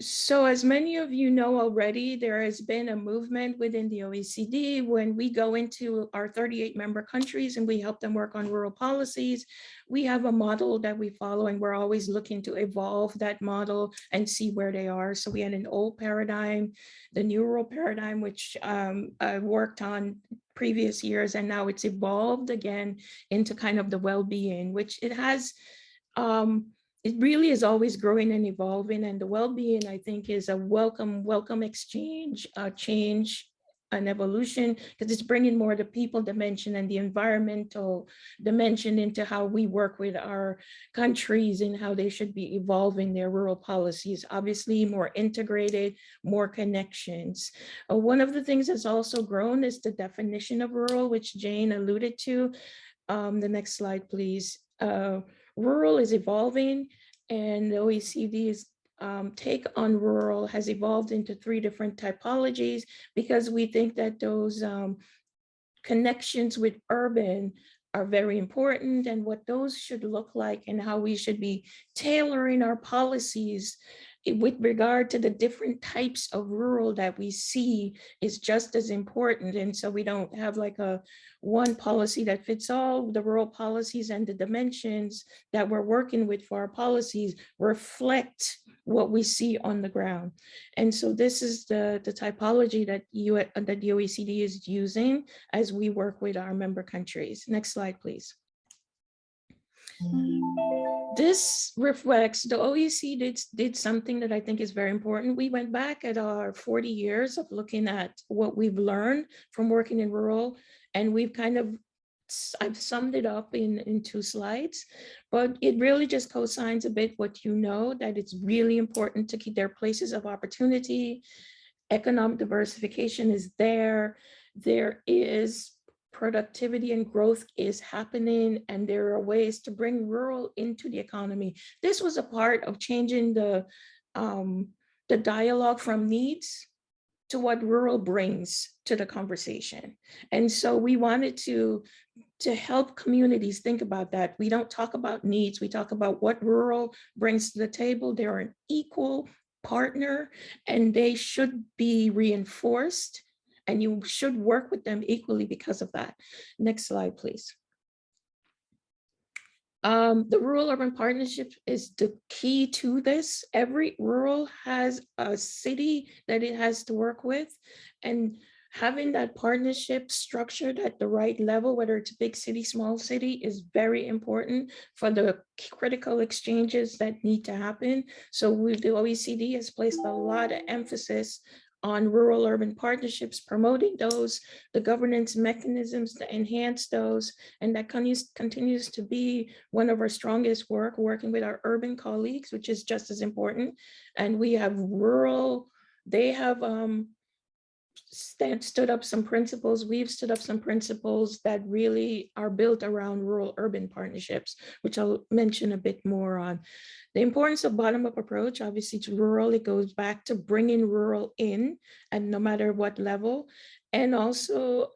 So as many of you know already, there has been a movement within the OECD when we go into our 38 member countries and we help them work on rural policies. We have a model that we follow and we're always looking to evolve that model and see where they are. So we had an old paradigm, the new rural paradigm, which I worked on previous years, and now it's evolved again into kind of the well-being, which it has it really is always growing and evolving, and the well-being, I think, is a welcome exchange, change, an evolution, because it's bringing more the people dimension and the environmental dimension into how we work with our countries and how they should be evolving their rural policies. Obviously, more integrated, more connections. One of the things that's also grown is the definition of rural, which Jane alluded to. The next slide, please. Rural is evolving, and the OECD's take on rural has evolved into 3 different typologies, because we think that those connections with urban are very important, and what those should look like and how we should be tailoring our policies with regard to the different types of rural that we see is just as important. And so we don't have like a one policy that fits all. The rural policies and the dimensions that we're working with for our policies reflect what we see on the ground. And so this is the typology that the OECD is using as we work with our member countries. Next slide, please. This reflects, the OECD did something that I think is very important. We went back at our 40 years of looking at what we've learned from working in rural, and we've kind of, I've summed it up in 2 slides, but it really just co-signs a bit what you know, that it's really important to keep their places of opportunity. Economic diversification is there. There is productivity and growth is happening, and there are ways to bring rural into the economy. This was a part of changing the dialogue from needs to what rural brings to the conversation. And so we wanted to help communities think about that. We don't talk about needs, we talk about what rural brings to the table. They're an equal partner and they should be reinforced, and you should work with them equally because of that. Next slide, please. The rural-urban partnership is the key to this. Every rural has a city that it has to work with, and having that partnership structured at the right level, whether it's big city, small city, is very important for the critical exchanges that need to happen. So the OECD has placed a lot of emphasis on rural-urban partnerships, promoting those, the governance mechanisms to enhance those, and that continues to be one of our strongest work, working with our urban colleagues, which is just as important. And we have rural, they have stood up some principles, we've stood up some principles that really are built around rural-urban partnerships, which I'll mention a bit more on. The importance of bottom-up approach, obviously to rural, it goes back to bringing rural in, and no matter what level. And also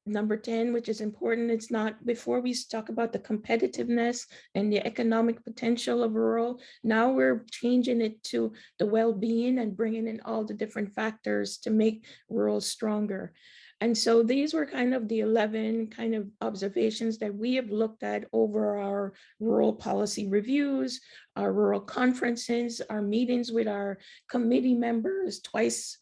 number 10, which is important, it's not, before we talk about the competitiveness and the economic potential of rural, now we're changing it to the well-being and bringing in all the different factors to make rural stronger. And so these were kind of the 11 kind of observations that we have looked at over our rural policy reviews, our rural conferences, our meetings with our committee members twice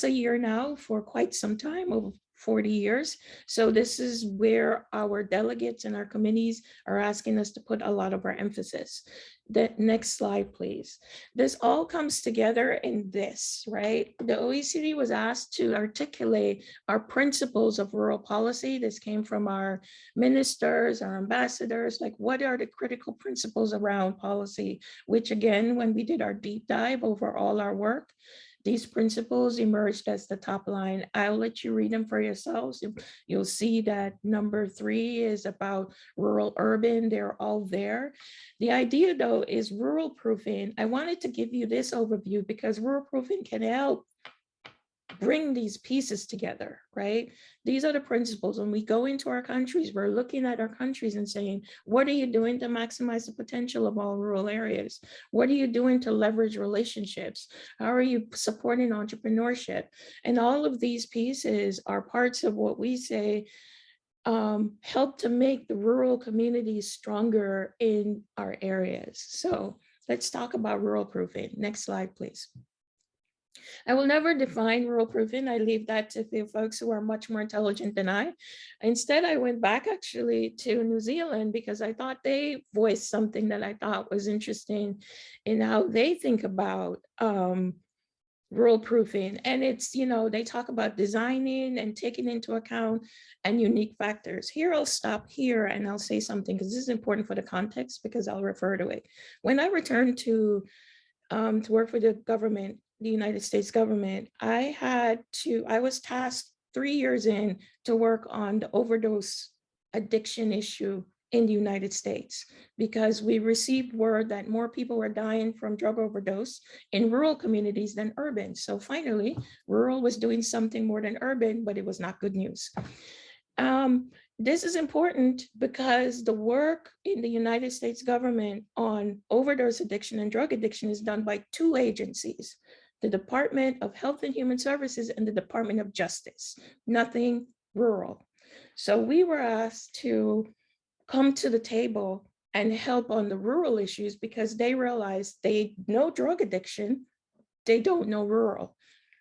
a year now for quite some time, over 40 years. So this is where our delegates and our committees are asking us to put a lot of our emphasis. The next slide, please. This all comes together in this, right? The OECD was asked to articulate our principles of rural policy. This came from our ministers, our ambassadors, like what are the critical principles around policy, which again, when we did our deep dive over all our work, these principles emerged as the top line. I'll let you read them for yourselves. You'll see that number 3 is about rural urban. They're all there. The idea though is rural proofing. I wanted to give you this overview because rural proofing can help bring these pieces together, right? These are the principles. When we go into our countries, we're looking at our countries and saying, what are you doing to maximize the potential of all rural areas? What are you doing to leverage relationships? How are you supporting entrepreneurship? And all of these pieces are parts of what we say help to make the rural communities stronger in our areas. So let's talk about rural proofing. Next slide, please. I will never define rural proofing. I leave that to the folks who are much more intelligent than I. Instead, I went back actually to New Zealand because I thought they voiced something that I thought was interesting in how they think about rural proofing. And it's, they talk about designing and taking into account and unique factors. Here, I'll stop here and I'll say something because this is important for the context because I'll refer to it. When I returned to work for the government, the United States government, I was tasked 3 years in to work on the overdose addiction issue in the United States, because we received word that more people were dying from drug overdose in rural communities than urban. So finally, rural was doing something more than urban, but it was not good news. This is important because the work in the United States government on overdose addiction and drug addiction is done by 2 agencies, the Department of Health and Human Services and the Department of Justice, nothing rural. So we were asked to come to the table and help on the rural issues because they realized they know drug addiction, they don't know rural.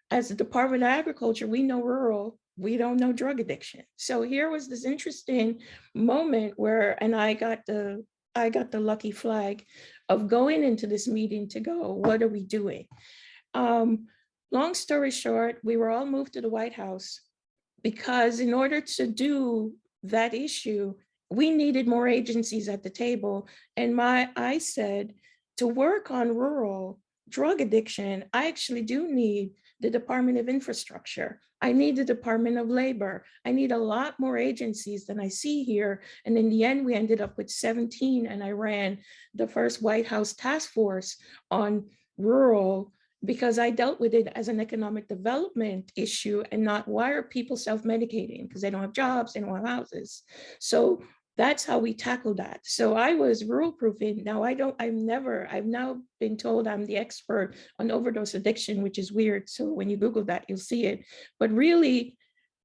As the Department of Agriculture, we know rural, we don't know drug addiction. So here was this interesting moment where, and I got the lucky flag of going into this meeting to go, what are we doing? Long story short, we were all moved to the White House because in order to do that issue, we needed more agencies at the table. And I said, to work on rural drug addiction, I actually do need the Department of Infrastructure. I need the Department of Labor. I need a lot more agencies than I see here. And in the end, we ended up with 17, and I ran the first White House task force on rural because I dealt with it as an economic development issue and not why are people self-medicating because they don't have jobs, they don't have houses. So that's how we tackled that. So I was rural proofing. Now I've now been told I'm the expert on overdose addiction, which is weird. So when you Google that, you'll see it. But really,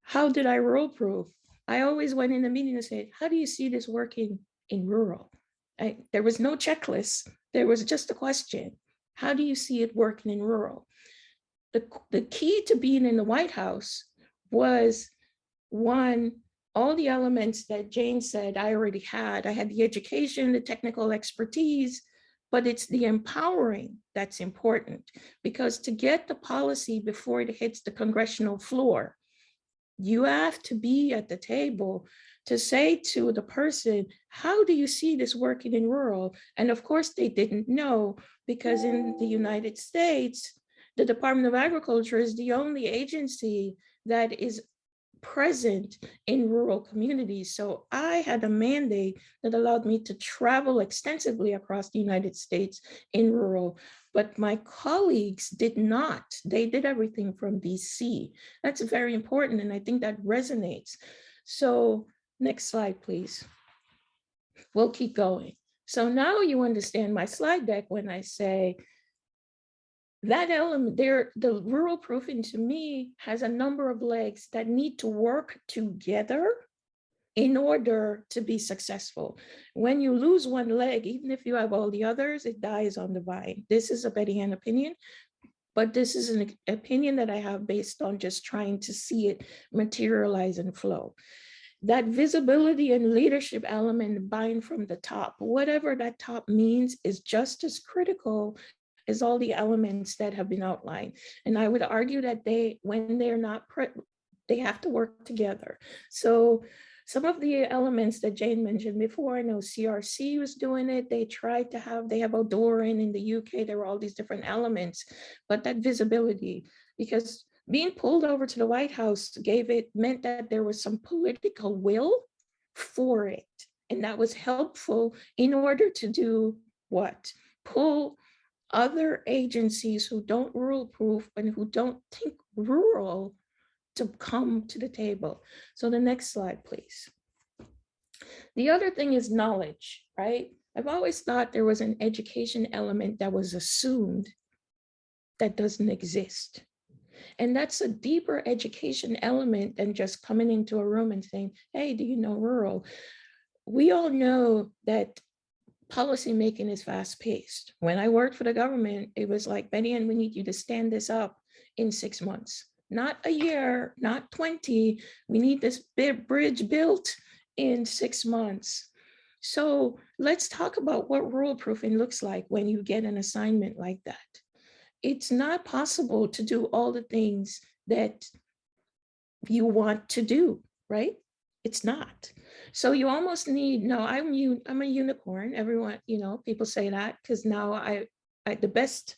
how did I rural proof? I always went in the meeting and said, how do you see this working in rural? There was no checklist. There was just a question. How do you see it working in rural? The key to being in the White House was, one, all the elements that Jane said I already had. I had the education, the technical expertise, but it's the empowering that's important, because to get the policy before it hits the congressional floor, you have to be at the table to say to the person, how do you see this working in rural? And of course, they didn't know, because in the United States, the Department of Agriculture is the only agency that is present in rural communities. So I had a mandate that allowed me to travel extensively across the United States in rural, but my colleagues did not. They did everything from DC. That's very important, and I think that resonates. So next slide, please. We'll keep going. So now you understand my slide deck when I say that element there, the rural proofing to me has a number of legs that need to work together in order to be successful. When you lose one leg, even if you have all the others, it dies on the vine. This is a Betty Ann opinion, but this is an opinion that I have based on just trying to see it materialize and flow. That visibility and leadership element buying from the top, whatever that top means, is just as critical as all the elements that have been outlined. And I would argue that when they're not, they have to work together. So some of the elements that Jane mentioned before, I know CRC was doing it. They tried to have, they have Odorin in the UK, there were all these different elements, but that visibility, because being pulled over to the White House meant that there was some political will for it. And that was helpful in order to do what? Pull other agencies who don't rural proof and who don't think rural to come to the table. So the next slide, please. The other thing is knowledge, right? I've always thought there was an education element that was assumed that doesn't exist. And that's a deeper education element than just coming into a room and saying, hey, do you know rural? We all know that policymaking is fast paced. When I worked for the government, it was like, Betty Ann, we need you to stand this up in 6 months, not a year, not 20. We need this big bridge built in 6 months. So let's talk about what rural proofing looks like when you get an assignment like that. It's not possible to do all the things that you want to do, right? It's not. So you almost need, no, I'm a unicorn. Everyone, people say that because now the best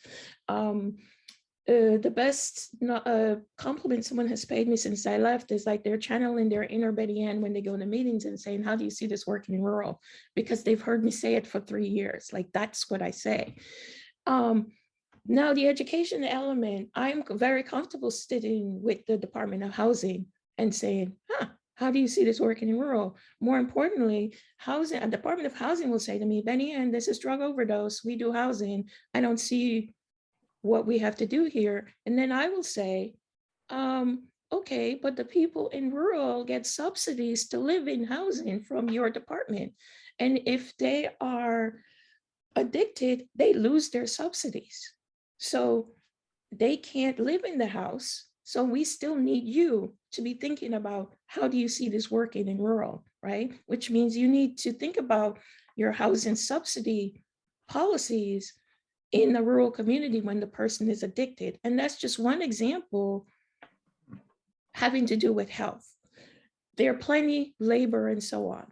compliment someone has paid me since I left is like they're channeling their inner Betty Ann when they go to meetings and saying, how do you see this working in rural? Because they've heard me say it for 3 years. Like, that's what I say. Now, the education element, I'm very comfortable sitting with the Department of Housing and saying, how do you see this working in rural? More importantly, a Department of Housing will say to me, Betty Ann, this is drug overdose. We do housing. I don't see what we have to do here. And then I will say, okay, but the people in rural get subsidies to live in housing from your department. And if they are addicted, they lose their subsidies. So they can't live in the house. So we still need you to be thinking about, how do you see this working in rural, right? Which means you need to think about your housing subsidy policies in the rural community when the person is addicted. And that's just one example having to do with health. There are plenty, labor, and so on.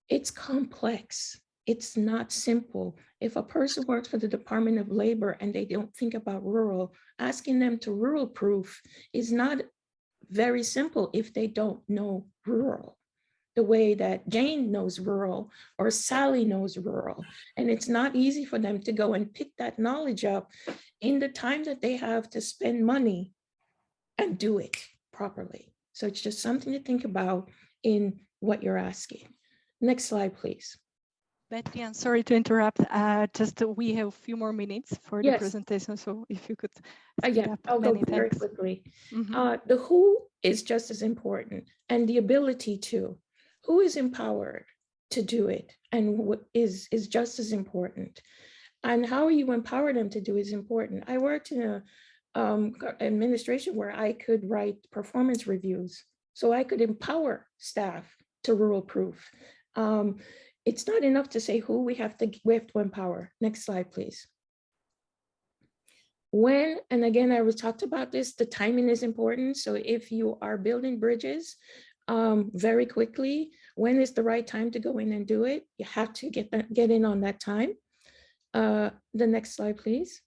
It's complex. It's not simple. If a person works for the Department of Labor and they don't think about rural, asking them to rural proof is not very simple if they don't know rural the way that Jane knows rural or Sally knows rural. And it's not easy for them to go and pick that knowledge up in the time that they have to spend money and do it properly. So it's just something to think about in what you're asking. Next slide, please. Betty, I'm sorry to interrupt. We have a few more minutes for the presentation. So if you could speed up. I'll go very quickly. The who is just as important, and the ability to. Who is empowered to do it and what is just as important. And how you empower them to do is important. I worked in an administration where I could write performance reviews, so I could empower staff to rural proof. It's not enough to say who, we have to empower. Next slide, please. When, and again, I was talked about this, the timing is important. So if you are building bridges very quickly, when is the right time to go in and do it? You have to get in on that time. The next slide, please.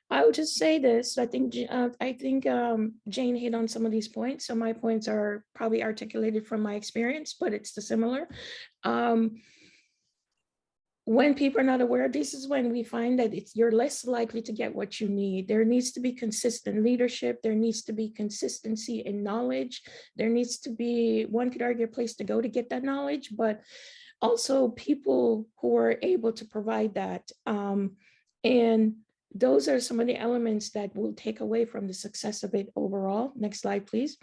I would just say this. I think Jane hit on some of these points. So my points are probably articulated from my experience, but it's similar. When people are not aware, this is when we find that you're less likely to get what you need. There needs to be consistent leadership. There needs to be consistency in knowledge. There needs to be, one could argue, a place to go to get that knowledge, but also people who are able to provide that. And those are some of the elements that will take away from the success of it overall. Next slide, please.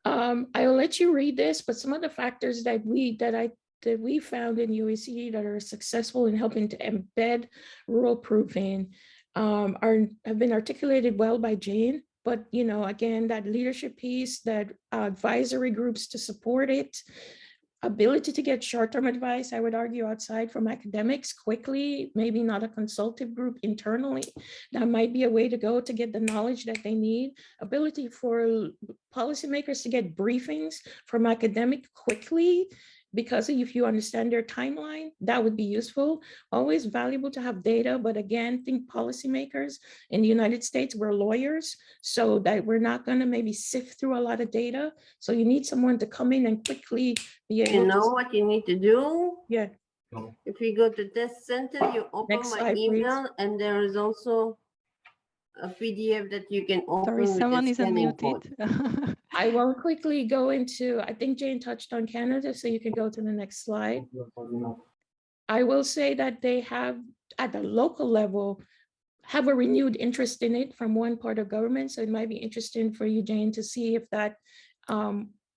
I will let you read this, but some of the factors that we found in OECD that are successful in helping to embed rural proofing have been articulated well by Jane. But, again, that leadership piece, that advisory groups to support it, ability to get short-term advice, I would argue, outside from academics quickly, maybe not a consultative group internally. That might be a way to go to get the knowledge that they need. Ability for policymakers to get briefings from academic quickly, because if you understand their timeline, that would be useful. Always valuable to have data, but again, think policymakers in the United States, we're lawyers, so that we're not gonna maybe sift through a lot of data. So you need someone to come in and quickly be able to know what you need to do? Yeah. If we go to test center, you open Next my slide, email, please. and there is also a PDF that you can open Sorry, with someone the is scanning code. unmuted. I will quickly go into, I think Jane touched on Canada, so you can go to the next slide. I will say that they have, at the local level, have a renewed interest in it from one part of government. So it might be interesting for you, Jane, to see if that,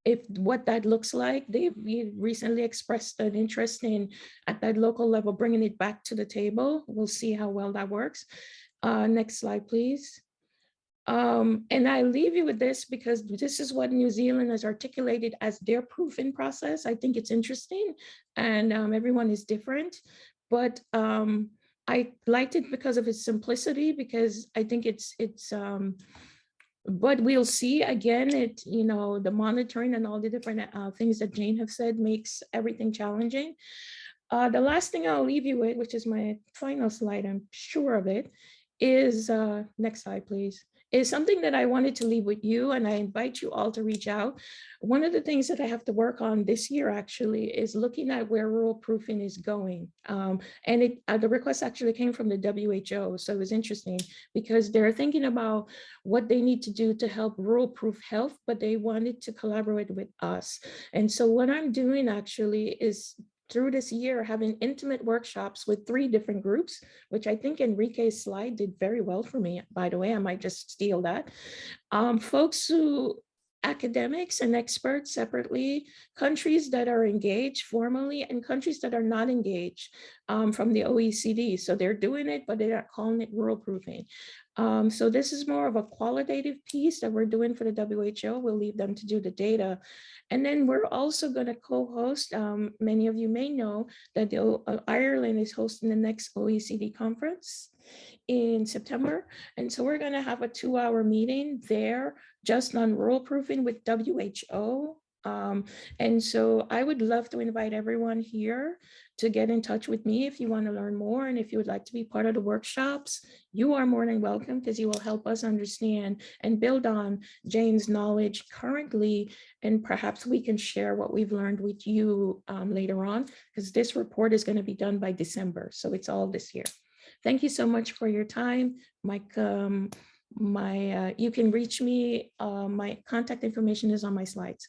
if what that looks like. They've recently expressed an interest in, at that local level, bringing it back to the table. We'll see how well that works. Next slide, please. And I leave you with this because this is what New Zealand has articulated as their proofing process. I think it's interesting, and everyone is different, but I liked it because of its simplicity, because I think but we'll see. Again, the monitoring and all the different things that Jane have said makes everything challenging. The last thing I'll leave you with, which is my final slide, I'm sure of it, is, next slide, please, is something that I wanted to leave with you, and I invite you all to reach out. One of the things that I have to work on this year actually is looking at where rural proofing is going. And the request actually came from the WHO, so it was interesting because they're thinking about what they need to do to help rural proof health, but they wanted to collaborate with us. And so what I'm doing actually is, through this year, having intimate workshops with 3 different groups, which I think Enrique's slide did very well for me. By the way, I might just steal that. Folks who, academics and experts separately, countries that are engaged formally, and countries that are not engaged from the OECD. So they're doing it, but they're not calling it rural proofing. So this is more of a qualitative piece that we're doing for the WHO. We'll leave them to do the data. And then we're also going to co-host, many of you may know that Ireland is hosting the next OECD conference in September. And so we're going to have a 2-hour meeting there just on rural proofing with WHO. And so I would love to invite everyone here to get in touch with me if you want to learn more. And if you would like to be part of the workshops, you are more than welcome, because you will help us understand and build on Jane's knowledge currently. And perhaps we can share what we've learned with you later on, because this report is going to be done by December. So it's all this year. Thank you so much for your time. You can reach me. My contact information is on my slides.